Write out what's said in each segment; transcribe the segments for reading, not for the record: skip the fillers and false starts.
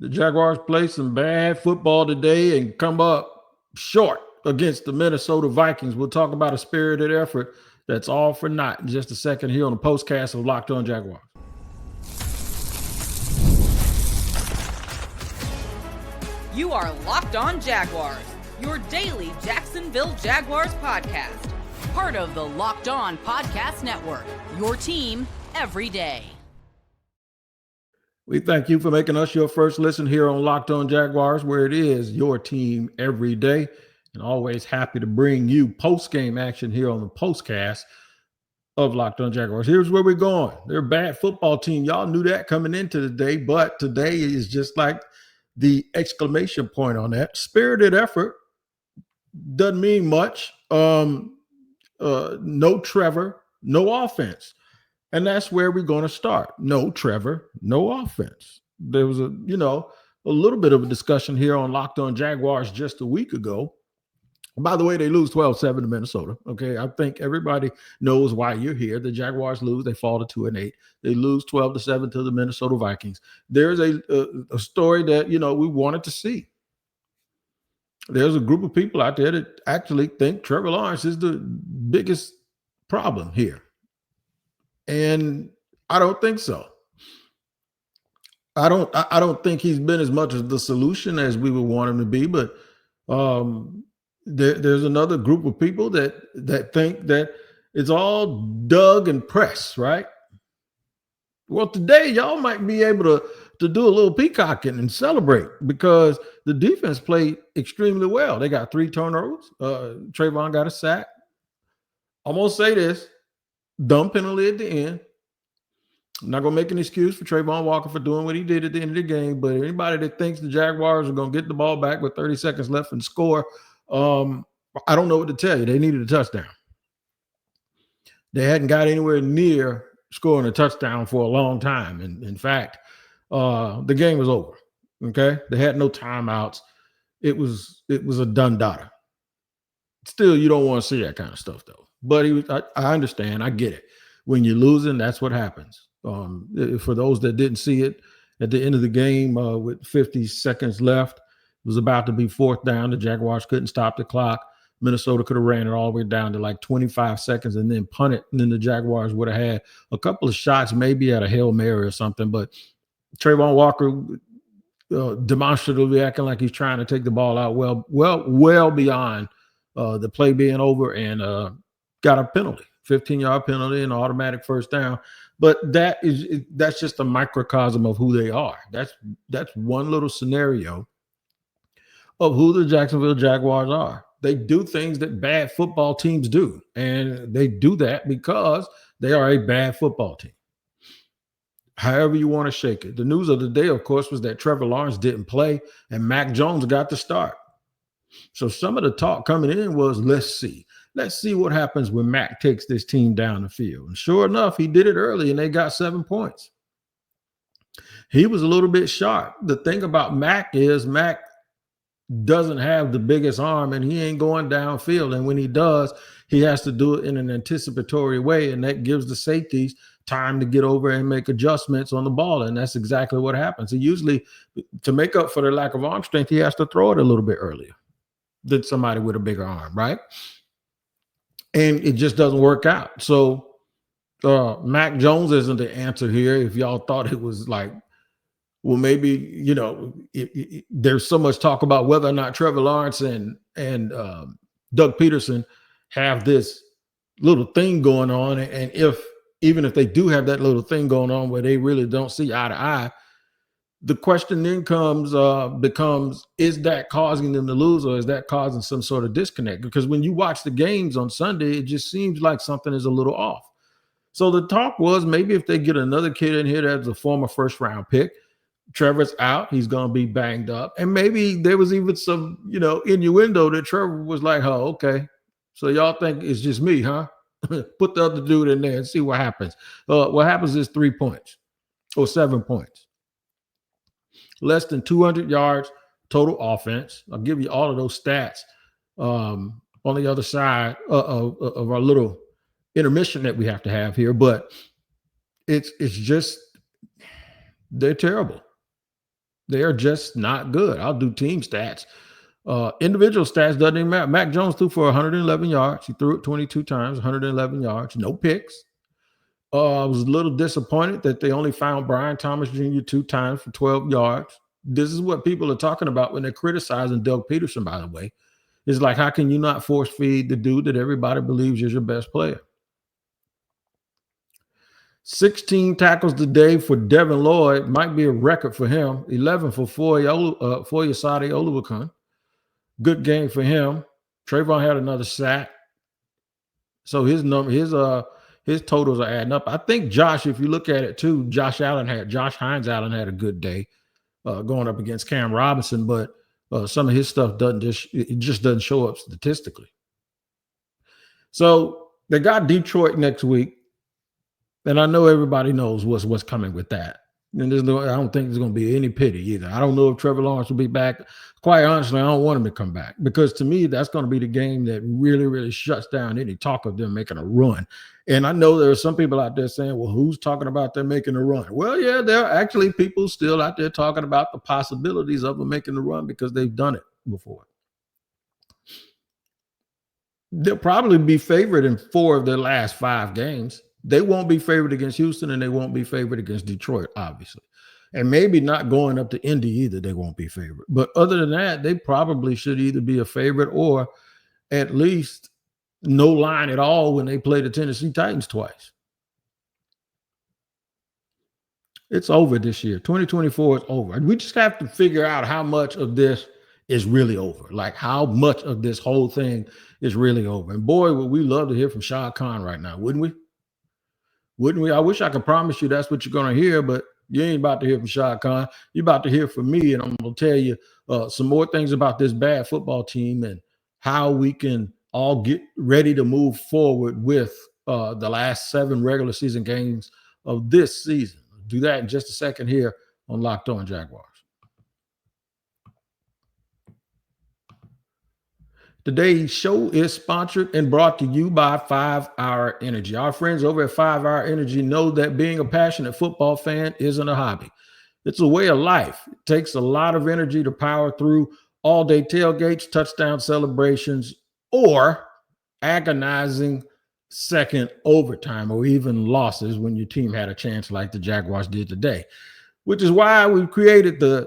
The Jaguars play some bad football today and come up short against the Minnesota Vikings. We'll talk about a spirited effort that's all for naught in just a second here on the postcast of Locked On Jaguars. You are Locked On Jaguars, your daily Jacksonville Jaguars podcast. Part of the Locked On Podcast Network, your team every day. We thank you for making us your first listen here on Locked On Jaguars, where it is your team every day. And always happy to bring you post-game action here on the postcast of Locked On Jaguars. Here's where we're going. They're a bad football team. Y'all knew that coming into the day, but today is just like the exclamation point on that. Spirited effort doesn't mean much. No Trevor, no offense. And that's where we're going to start. No Trevor, no offense. There was a little bit of a discussion here on Locked On Jaguars just a week ago. By the way, they lose 12-7 to Minnesota. Okay, I think everybody knows why you're here. The Jaguars lose. They fall to 2-8. They lose 12-7 to the Minnesota Vikings. There's a story that, we wanted to see. There's a group of people out there that actually think Trevor Lawrence is the biggest problem here. And I don't think so. I don't think he's been as much of the solution as we would want him to be. But there's another group of people that think that it's all Doug and press, right? Well, today y'all might be able to do a little peacocking and celebrate because the defense played extremely well. They got 3 turnovers. Travon got a sack. I'm gonna say this. Dumb penalty at the end. I'm not going to make an excuse for Travon Walker for doing what he did at the end of the game, but anybody that thinks the Jaguars are going to get the ball back with 30 seconds left and score, I don't know what to tell you. They needed a touchdown. They hadn't got anywhere near scoring a touchdown for a long time. And in fact, the game was over. Okay. They had no timeouts. It was a done data. Still, you don't want to see that kind of stuff though. But I understand. I get it. When you're losing, that's what happens. For those that didn't see it, at the end of the game with 50 seconds left, it was about to be 4th down. The Jaguars couldn't stop the clock. Minnesota could have ran it all the way down to like 25 seconds and then punt it. And then the Jaguars would have had a couple of shots, maybe at a Hail Mary or something. But Travon Walker demonstratively acting like he's trying to take the ball out well beyond the play being over and got a penalty, 15-yard penalty and automatic first down. But that's just a microcosm of who they are. That's one little scenario of who the Jacksonville Jaguars are. They do things that bad football teams do, and they do that because they are a bad football team. However you want to shake it. The news of the day, of course, was that Trevor Lawrence didn't play and Mac Jones got the start. So some of the talk coming in was, let's see what happens when Mac takes this team down the field. And sure enough, he did it early and they got 7 points. He was a little bit sharp. The thing about Mac is Mac doesn't have the biggest arm and he ain't going downfield. And when he does, he has to do it in an anticipatory way. And that gives the safeties time to get over and make adjustments on the ball. And that's exactly what happens. He usually, to make up for their lack of arm strength, he has to throw it a little bit earlier than somebody with a bigger arm, right? And it just doesn't work out. So Mac Jones isn't the answer here. If y'all thought it was like, well, maybe, there's so much talk about whether or not Trevor Lawrence and Doug Pederson have this little thing going on. And even if they do have that little thing going on where they really don't see eye to eye, the question then becomes, is that causing them to lose or is that causing some sort of disconnect? Because when you watch the games on Sunday, it just seems like something is a little off. So the talk was maybe if they get another kid in here that's a former first-round pick, Trevor's out, he's going to be banged up. And maybe there was even some, innuendo that Trevor was like, oh, okay. So y'all think it's just me, huh? Put the other dude in there and see what happens. What happens is 3 points or 7 points. Less than 200 yards total offense. I'll give you all of those stats on the other side of our little intermission that we have to have here. But it's just, they're terrible. They are just not good. I'll do team stats. Individual stats doesn't even matter. Mac Jones threw for 111 yards. He threw it 22 times, 111 yards, no picks. I was a little disappointed that they only found Brian Thomas Jr. 2 times for 12 yards. This is what people are talking about when they're criticizing Doug Pederson, by the way. It's like, how can you not force feed the dude that everybody believes is your best player? 16 tackles today for Devin Lloyd might be a record for him. 11 for Foyesade Oluokun. Good game for him. Trayvon had another sack. So his totals are adding up. I think Josh, if you look at it too, Josh Hines Allen had a good day going up against Cam Robinson, but some of his stuff just doesn't show up statistically. So they got Detroit next week, and I know everybody knows what's coming with that. And I don't think there's going to be any pity either. I don't know if Trevor Lawrence will be back. Quite honestly, I don't want him to come back, because to me, that's going to be the game that really, really shuts down any talk of them making a run. And I know there are some people out there saying, well, who's talking about them making a run? Well, yeah, there are actually people still out there talking about the possibilities of them making the run because they've done it before. They'll probably be favored in 4 of their last 5 games. They won't be favored against Houston, and they won't be favored against Detroit, obviously. And maybe not going up to Indy either, they won't be favored. But other than that, they probably should either be a favorite or at least no line at all when they play the Tennessee Titans twice. It's over this year. 2024 is over. We just have to figure out how much of this is really over. Like, how much of this whole thing is really over. And boy, would we love to hear from Shad Khan right now, wouldn't we? Wouldn't we? I wish I could promise you that's what you're going to hear, but you ain't about to hear from Shad Khan. You're about to hear from me, and I'm going to tell you some more things about this bad football team and how we can all get ready to move forward with the last 7 regular season games of this season. I'll do that in just a second here on Locked On Jaguars. Today's show is sponsored and brought to you by 5 Hour Energy. Our friends over at 5 Hour Energy know that being a passionate football fan isn't a hobby. It's a way of life. It takes a lot of energy to power through all-day tailgates, touchdown celebrations, or agonizing second overtime or even losses when your team had a chance like the Jaguars did today. Which is why we created the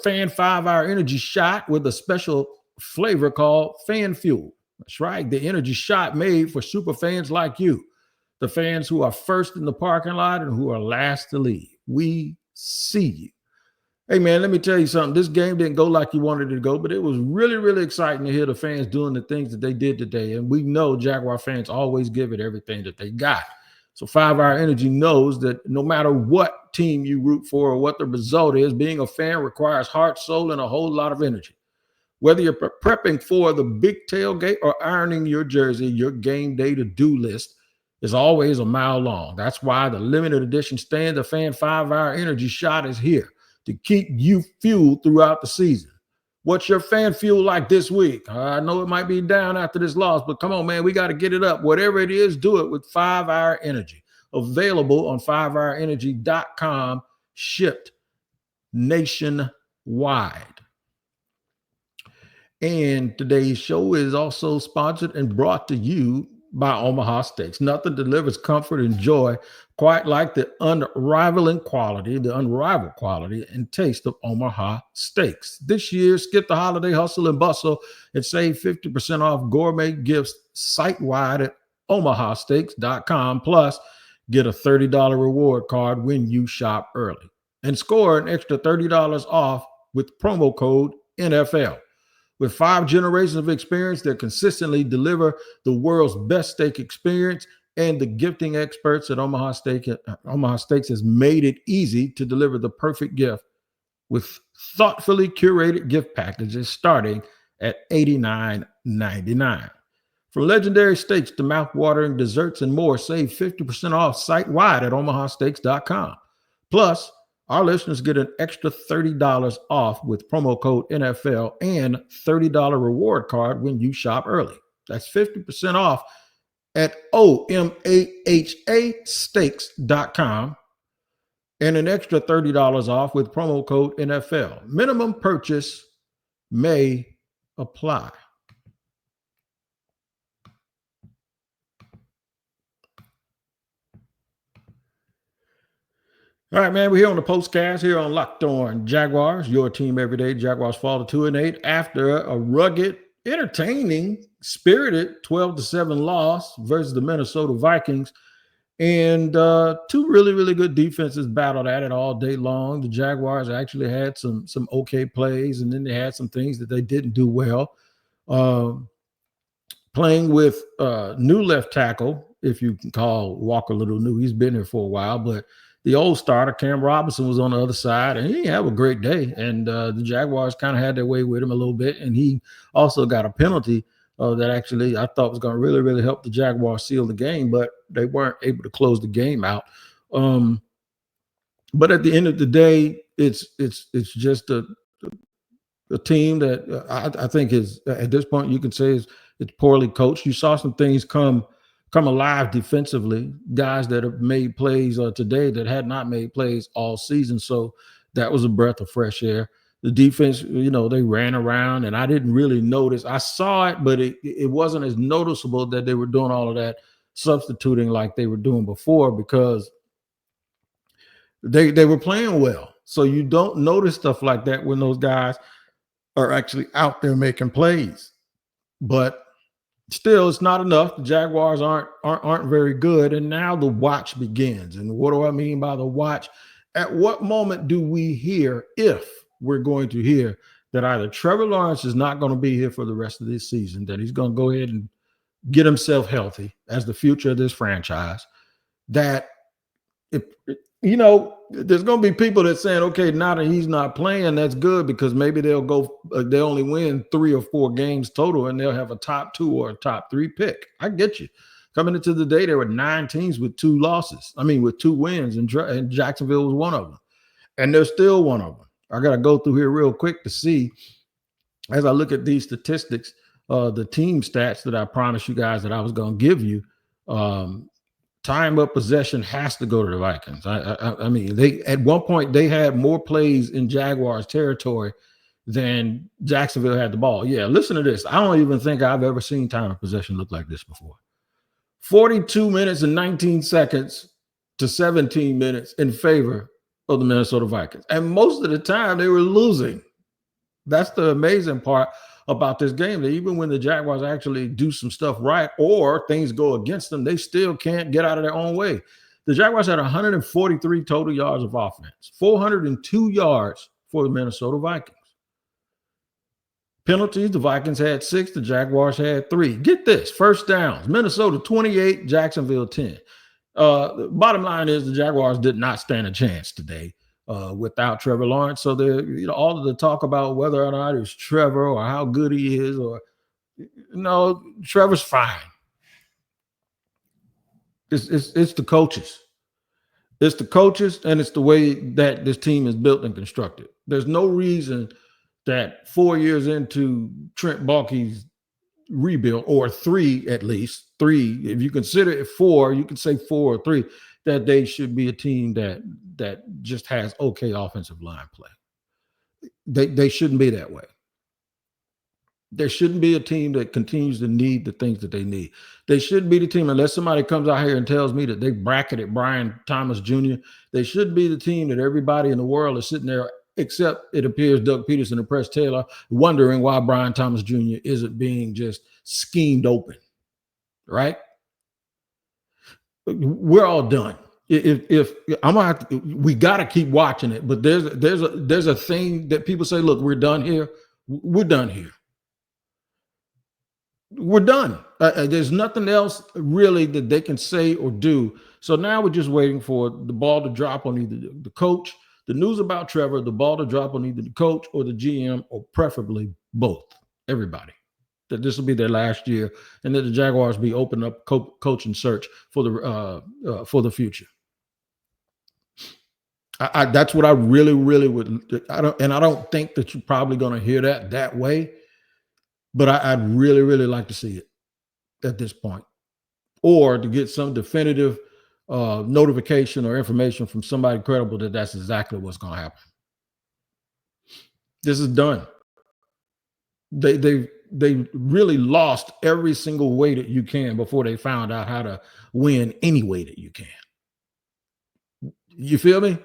Fan 5 Hour Energy shot with a special flavor called Fan Fuel. That's right, the energy shot made for super fans like you, the fans who are first in the parking lot and who are last to leave. We see you. Hey, man, let me tell you something. This game didn't go like you wanted it to go, but it was really, really exciting to hear the fans doing the things that they did today. And we know Jaguar fans always give it everything that they got. So 5 Hour Energy knows that no matter what team you root for or what the result is, being a fan requires heart, soul, and a whole lot of energy. Whether you're prepping for the big tailgate or ironing your jersey, your game day to-do list is always a mile long. That's why the limited edition Stand the Fan 5 Hour Energy shot is here to keep you fueled throughout the season. What's your fan fuel like this week? I know it might be down after this loss, but come on, man, we got to get it up. Whatever it is, do it with 5 Hour Energy. Available on 5hourenergy.com, shipped nationwide. And today's show is also sponsored and brought to you by Omaha Steaks. Nothing delivers comfort and joy quite like the unrivaled quality and taste of Omaha Steaks. This year, skip the holiday hustle and bustle and save 50% off gourmet gifts site-wide at omahasteaks.com. Plus, get a $30 reward card when you shop early. And score an extra $30 off with promo code NFL. With 5 generations of experience that consistently deliver the world's best steak experience, and the gifting experts at Omaha Steaks has made it easy to deliver the perfect gift with thoughtfully curated gift packages starting at $89.99. From legendary steaks to mouth-watering desserts and more, save 50% off site-wide at omahasteaks.com. Plus, our listeners get an extra $30 off with promo code NFL and $30 reward card when you shop early. That's 50% off at OMAHA steaks.com. and an extra $30 off with promo code NFL. Minimum purchase may apply. All right, man, we're here on the Postcast here on Locked On Jaguars, your team every day. Jaguars fall to 2-8 after a rugged, entertaining, spirited 12-7 loss versus the Minnesota Vikings. And two really, really good defenses battled at it all day long. The Jaguars actually had some okay plays, and then they had some things that they didn't do well. Playing with new left tackle, if you can call Walker a little new. He's been here for a while, but the old starter, Cam Robinson, was on the other side, and he didn't have a great day. And the Jaguars kind of had their way with him a little bit, and he also got a penalty that actually I thought was going to really, really help the Jaguars seal the game, but they weren't able to close the game out. But at the end of the day, it's just a team that I think is, at this point, you can say it's poorly coached. You saw some things come alive defensively, guys that have made plays today that had not made plays all season. So that was a breath of fresh air. The defense, they ran around, and I didn't really notice. I saw it, but it wasn't as noticeable that they were doing all of that substituting like they were doing before, because they were playing well. So you don't notice stuff like that when those guys are actually out there making plays. But still, it's not enough. The Jaguars aren't very good, and now the watch begins. And what do I mean by the watch? At what moment do we hear, if we're going to hear, that either Trevor Lawrence is not going to be here for the rest of this season, that he's going to go ahead and get himself healthy as the future of this franchise, that there's going to be people that saying, okay, now that he's not playing, that's good, because maybe they'll only win 3 or 4 games total, and they'll have a top 2 or a top 3 pick. I get you. Coming into the day, there were 9 teams with 2 losses. With 2 wins, and Jacksonville was one of them. And they're still one of them. I got to go through here real quick to see, as I look at these statistics, the team stats that I promised you guys that I was going to give you. Time of possession has to go to the Vikings. They at one point they had more plays in Jaguars territory than Jacksonville had the ball. Yeah, listen to this. I don't even think I've ever seen time of possession look like this before. 42 minutes and 19 seconds to 17 minutes in favor of the Minnesota Vikings. And most of the time they were losing. That's the amazing part about this game, that even when the Jaguars actually do some stuff right or things go against them, they still can't get out of their own way. The Jaguars had 143 total yards of offense, 402 yards for the Minnesota Vikings. Penalties, the Vikings had 6, the Jaguars had 3. Get this, first downs, Minnesota 28, Jacksonville 10. The bottom line is the Jaguars did not stand a chance today without Trevor Lawrence. So all of the talk about whether or not it's Trevor or how good he is, or Trevor's fine. It's the coaches. It's the coaches, and it's the way that this team is built and constructed. There's no reason that 4 years into Trent Baalke's rebuild, or 3 at least, 3, if you consider it 4, you can say 4 or 3, that they should be a team that just has okay offensive line play. They shouldn't be that way. There shouldn't be a team that continues to need the things that they need. They shouldn't be the team, unless somebody comes out here and tells me that they bracketed Brian Thomas Jr. They shouldn't be the team that everybody in the world is sitting there, except it appears Doug Pederson and Press Taylor, wondering why Brian Thomas Jr. isn't being just schemed open, right? We're all done. If I'm gonna have to, we got to keep watching it. But there's a thing that people say, look, we're done here. We're done here. We're done. There's nothing else really that they can say or do. So now we're just waiting for the ball to drop on either the coach, the news about Trevor, the ball to drop on either the coach or the GM, or preferably both. Everybody. That this will be their last year, and that the Jaguars be opening up coaching search for the future. That's what I really, really would. I don't think that you're probably going to hear that way, but I'd really, really like to see it at this point, or to get some definitive notification or information from somebody credible that that's exactly what's going to happen. This is done. They really lost every single way that you can before they found out how to win any way that you can. You feel me?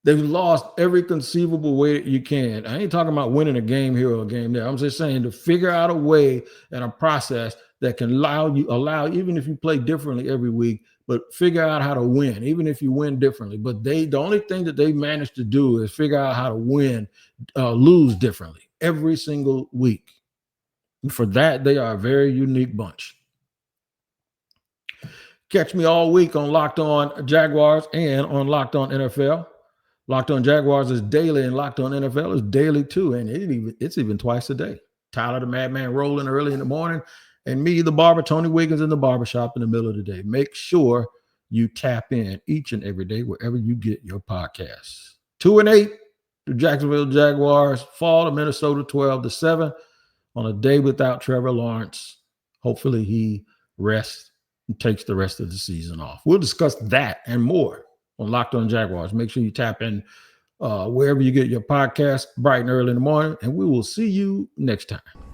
They've lost every conceivable way that you can. I ain't talking about winning a game here or a game there. I'm just saying to figure out a way and a process that can allow even if you play differently every week, but figure out how to win, even if you win differently. But the only thing that they managed to do is figure out how to lose differently every single week. And for that, they are a very unique bunch. Catch me all week on Locked On Jaguars and on Locked On NFL. Locked On Jaguars is daily, and Locked On NFL is daily too, and it's even twice a day. Tyler the Madman rolling early in the morning, and me, the barber, Tony Wiggins, in the barbershop in the middle of the day. Make sure you tap in each and every day wherever you get your podcasts. 2-8, the Jacksonville Jaguars fall to Minnesota 12-7 on a day without Trevor Lawrence. Hopefully he rests and takes the rest of the season off. We'll discuss that and more on Locked On Jaguars. Make sure you tap in wherever you get your podcast bright and early in the morning, and we will see you next time.